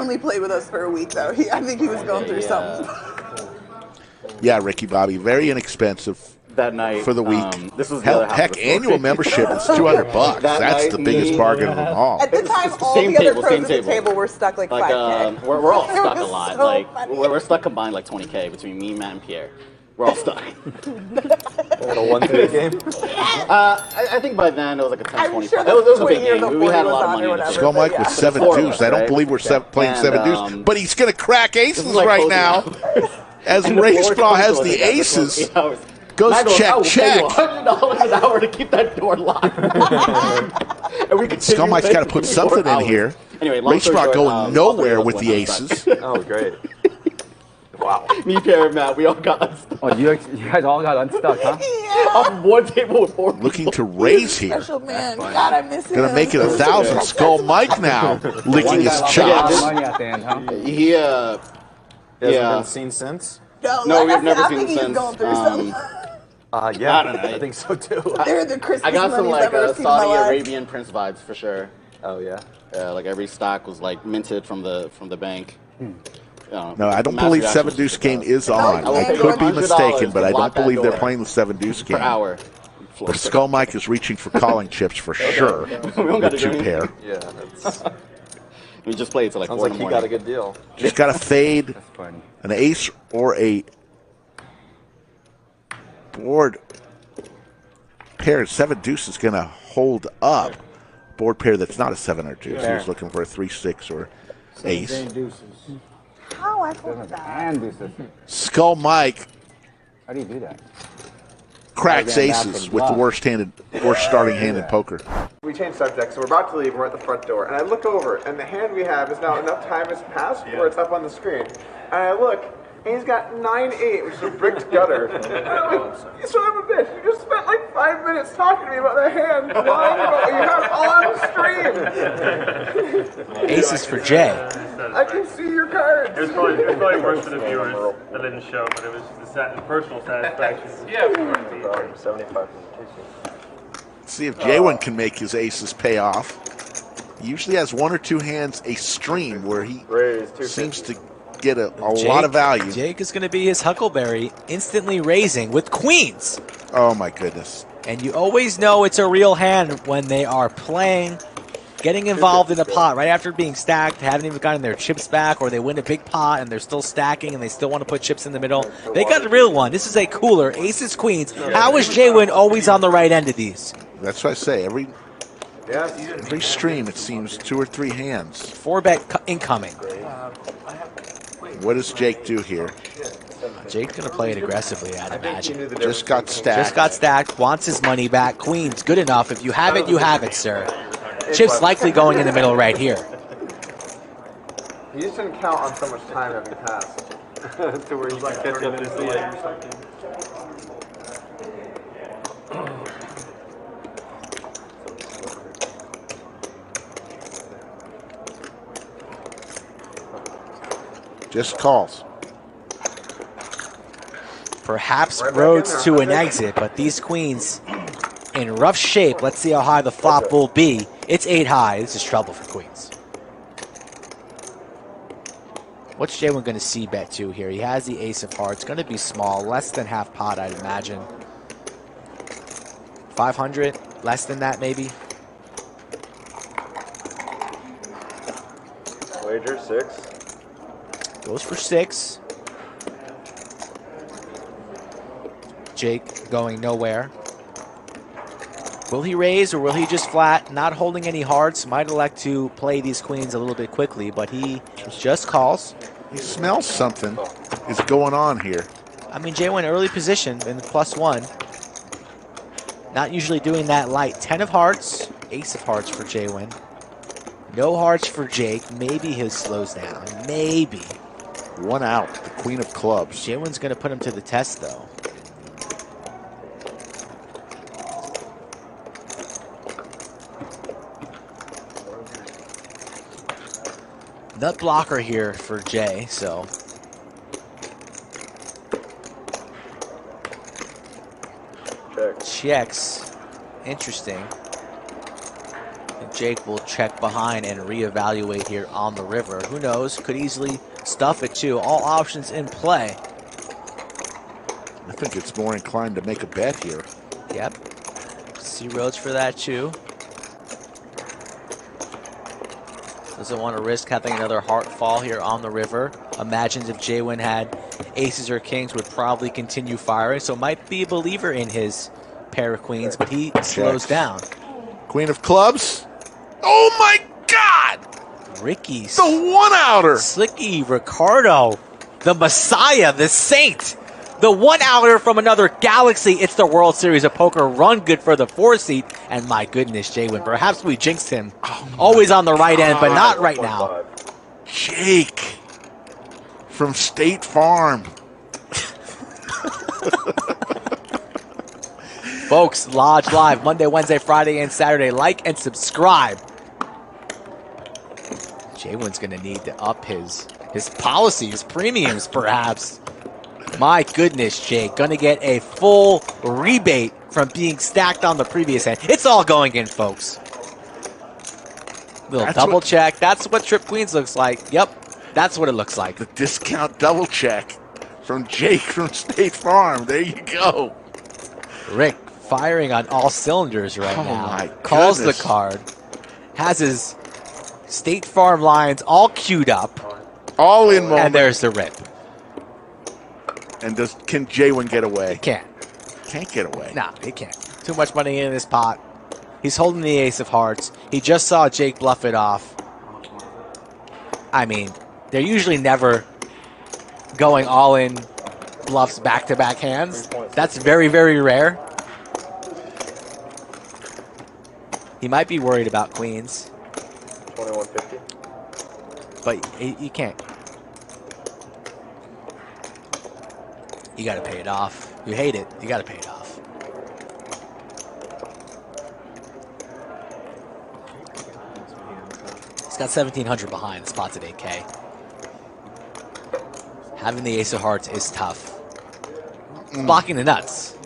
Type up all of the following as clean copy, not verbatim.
only played with us for a week, though. I think he was going through something. Yeah, Ricky Bobby, very inexpensive that night for the week. This was the heck, annual membership is $200. That's the biggest bargain of them all. At the time, all the other pros at the table were stuck like 5K. We're all stuck a lot. So like funny. we're stuck combined like 20K between me, Matt, and Pierre. We're all stuck. At a 1-3 game? I think by then it was like a 10-25. Sure it was a big game. We had a lot of money. Skull Mike with 7 deuce. I don't believe we're playing 7 deuce, but he's going to crack aces right now. As Raystraw has the aces. Goes check, check. $100 an hour to keep that door locked. Skull Mike's got to put something in here. Anyway, Raystraw going nowhere with the aces. Oh, great. Wow. Me, Pierre, and Matt, we all got unstuck. Oh, you guys all got unstuck, huh? Yeah. Off one table with 4 Looking to raise here. Special man. God, I miss him. Gonna make it 1,000. Skull Mike now licking his chops. Money at the end, huh? He hasn't been seen since? No, we've never I seen think him he's since. going through something. Yeah, I think so too. They're the Christmas I got some money I've like ever seen in my Saudi life. Arabian prince vibes for sure. Oh yeah. Yeah, like every stock was like minted from the bank. No, I don't believe 7 deuce game is on. I could be mistaken, but I don't believe they're playing the 7 deuce game. Per hour. But Skull Mike is reaching for calling chips for sure. With 2 pair. Yeah, that's. We just played till like Sounds 4 like in the he got a morning. good deal. Just got to fade an ace or a board pair. 7 deuce is going to hold up. Board pair that's not a 7 or deuce. He's looking for a 3-6 or ace. How I pulled that? And deuces. Skull Mike How do you do that? cracks aces with the worst starting hand in poker. We changed subjects, so we're about to leave, we're at the front door, and I look over, and the hand we have is now enough time has passed where it's up on the screen. And I look, and he's got 9-8, which is a bricked gutter. And I'm like, you son of a bitch, you just spent like 5 minutes talking to me about the hand, lying about what you have on stream. Aces for Jay. I can see your cards. It was probably worse for the viewers that didn't show, but it was the personal satisfaction. Yeah, 75. Let's see if J1 can make his aces pay off. He usually has 1 or 2 hands a stream where he seems to get a lot of value. Jake is going to be his Huckleberry, instantly raising with queens. Oh my goodness. And you always know it's a real hand when they are playing, getting involved in a pot right after being stacked, haven't even gotten their chips back, or they win a big pot and they're still stacking and they still want to put chips in the middle. They got a real one. This is a cooler. Aces, queens. How is J-Win always on the right end of these? That's what I say. Every stream, it seems 2 or 3 hands. 4-bet incoming. What does Jake do here? Jake's going to play it aggressively, I'd imagine. Just got stacked. Just got stacked, wants his money back. Queens, good enough. If you have it, you have it, sir. Chips likely going in the middle right here. You just didn't count on so much time having passed to where you can catch up to see it. Just calls. Perhaps roads to an exit, but these queens in rough shape. Let's see how high the flop will be. It's 8 high. This is trouble for queens. What's J1 going to see bet to here? He has the ace of hearts. Going to be small, less than half pot, I'd imagine. 500, less than that maybe. Wager 6. Goes for 6. Jake going nowhere. Will he raise or will he just flat? Not holding any hearts. Might elect to play these queens a little bit quickly, but he just calls. He smells something is going on here. I mean, J1 early position in the +1. Not usually doing that light. 10 of hearts, ace of hearts for J1. No hearts for Jake. Maybe he slows down. Maybe. 1 out, the queen of clubs. J1's going to put him to the test, though. Nut blocker here for Jay, so. Check. Checks. Interesting. Jake will check behind and reevaluate here on the river. Who knows? Could easily stuff it too. All options in play. I think it's more inclined to make a bet here. Yep. See roads for that too. Doesn't want to risk having another heart fall here on the river. Imagines if Jaywin had aces or kings, would probably continue firing. So might be a believer in his pair of queens, but he slows down. Queen of clubs. Oh my God! Ricky's the one-outer. Slicky Ricardo, the Messiah, the Saint. The one-outer from another galaxy. It's the World Series of Poker run good for the 4 seed. And my goodness, Jaywin, perhaps we jinxed him. Always on the right end, but not right now. Jake from State Farm. Folks, Lodge Live, Monday, Wednesday, Friday, and Saturday. Like and subscribe. Jaywin's going to need to up his policy, his premiums, perhaps. My goodness, Jake. Going to get a full rebate from being stacked on the previous hand. It's all going in, folks. Little double check. That's what Trip Queens looks like. Yep, that's what it looks like. The discount double check from Jake from State Farm. There you go. Rick firing on all cylinders right now. My Calls goodness. the card. Has his State Farm lines all queued up. All in moment. And there's the rip. And can Jaywin get away? He can't. Can't get away. No, he can't. Too much money in this pot. He's holding the ace of hearts. He just saw Jake bluff it off. I mean, they're usually never going all in bluffs back-to-back hands. That's very, very rare. He might be worried about queens. 2150. But you can't. You got to pay it off. You hate it. You got to pay it off. He's got 1,700 behind. The spot's at 8K. Having the ace of hearts is tough. Blocking the nuts.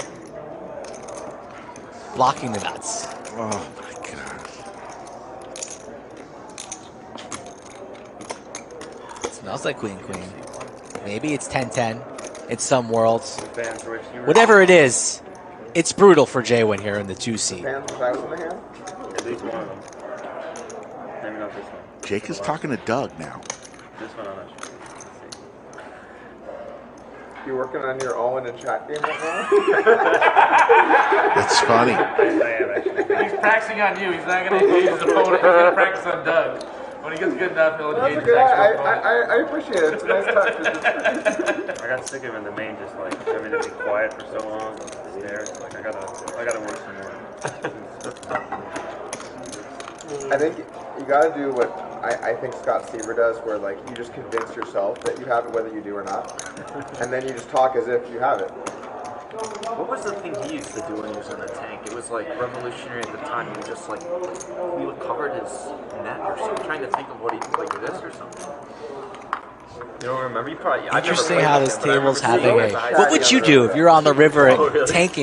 Blocking the nuts. Oh, my God. Smells like queen. Maybe it's 10-10 in some worlds. Whatever it is, it's brutal for Jaywin here in the 2 seed. Jake is talking to Doug now. This one I'm not sure. You working on your all in a chat game right now? That's funny. I am actually. He's practicing on you. He's not going to engage his opponent. He's going to practice on Doug. When he gets good enough, he'll engage his actual opponent. I appreciate it. It's a nice touch. I got sick of him in the main, just like having to be quiet for so long. Just there. Like I gotta work some more. I think you gotta do what I think Scott Seaver does, where like you just convince yourself that you have it whether you do or not, and then you just talk as if you have it. What was the thing he used to do when he was in the tank? It was like revolutionary at the time. He would just like, he would cover his net or something. I'm trying to think of what he did, like this or something. You don't remember? You probably. Interesting how this table's having a. What would you do if you're on the river tanking?